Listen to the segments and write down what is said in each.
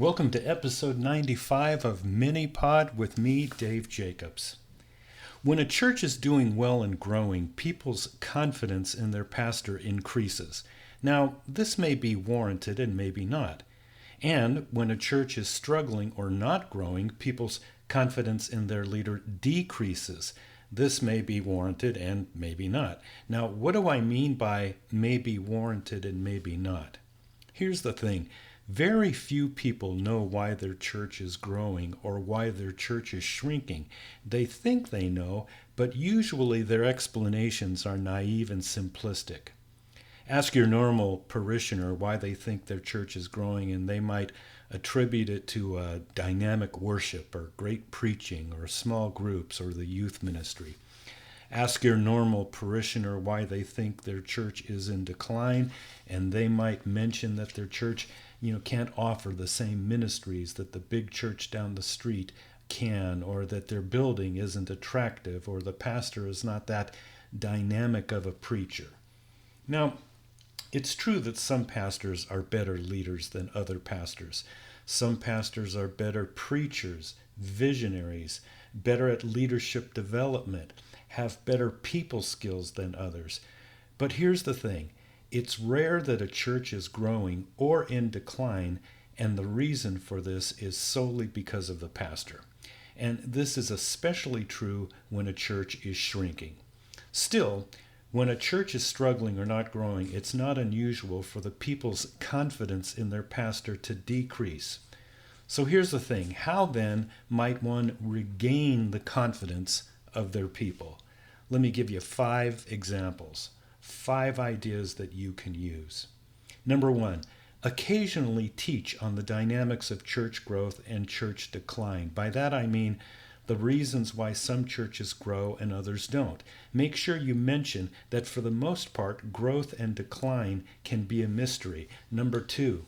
Welcome to episode 95 of Mini-Pod with me, Dave Jacobs. When a church is doing well and growing, people's confidence in their pastor increases. Now, this may be warranted and maybe not. And when a church is struggling or not growing, people's confidence in their leader decreases. This may be warranted and maybe not. Now, what do I mean by maybe warranted and maybe not? Here's the thing. Very few people know why their church is growing or why their church is shrinking. They think they know, but usually their explanations are naive and simplistic. Ask your normal parishioner why they think their church is growing, and they might attribute it to dynamic worship or great preaching or small groups or the youth ministry. Ask your normal parishioner why they think their church is in decline, and they might mention that their church can't offer the same ministries that the big church down the street can, or that their building isn't attractive, or the pastor is not that dynamic of a preacher. Now, it's true that some pastors are better leaders than other pastors. Some pastors are better preachers, visionaries, better at leadership development, have better people skills than others. But here's the thing. It's rare that a church is growing or in decline, and the reason for this is solely because of the pastor. And this is especially true when a church is shrinking. Still, when a church is struggling or not growing, it's not unusual for the people's confidence in their pastor to decrease. So here's the thing. How then might one regain the confidence of their people? Let me give you 5 examples. 5 ideas that you can use. Number 1, occasionally teach on the dynamics of church growth and church decline. By that I mean the reasons why some churches grow and others don't. Make sure you mention that for the most part, growth and decline can be a mystery. Number 2,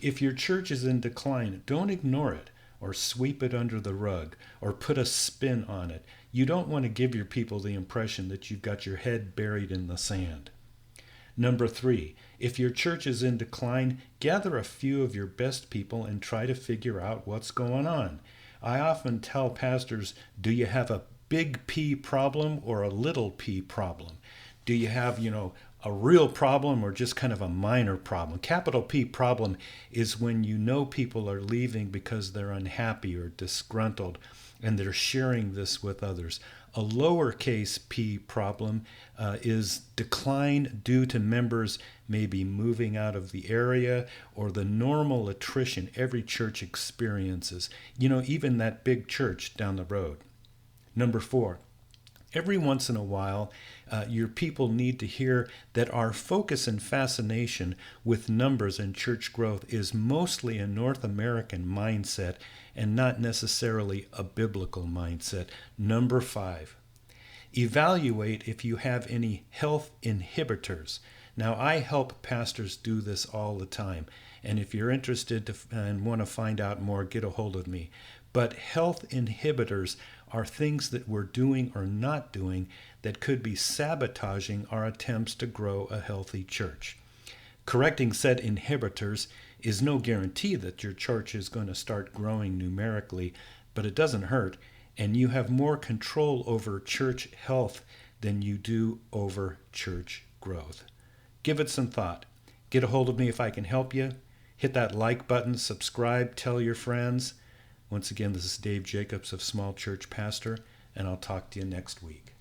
if your church is in decline, don't ignore it or sweep it under the rug or put a spin on it. You don't want to give your people the impression that you've got your head buried in the sand. Number 3, if your church is in decline, gather a few of your best people and try to figure out what's going on. I often tell pastors, do you have a big P problem or a little p problem? Do you have, a real problem or just kind of a minor problem? Capital P problem is when people are leaving because they're unhappy or disgruntled and they're sharing this with others. A lowercase p problem is decline due to members maybe moving out of the area or the normal attrition every church experiences. Even that big church down the road. Number 4, every once in a while, your people need to hear that our focus and fascination with numbers and church growth is mostly a North American mindset and not necessarily a biblical mindset. Number 5, evaluate if you have any health inhibitors. Now, I help pastors do this all the time, and if you're interested and want to find out more, get a hold of me. But health inhibitors are things that we're doing or not doing that could be sabotaging our attempts to grow a healthy church. Correcting said inhibitors is no guarantee that your church is going to start growing numerically, but it doesn't hurt, and you have more control over church health than you do over church growth. Give it some thought. Get a hold of me if I can help you. Hit that like button, subscribe, tell your friends. Once again, this is Dave Jacobs of Small Church Pastor, and I'll talk to you next week.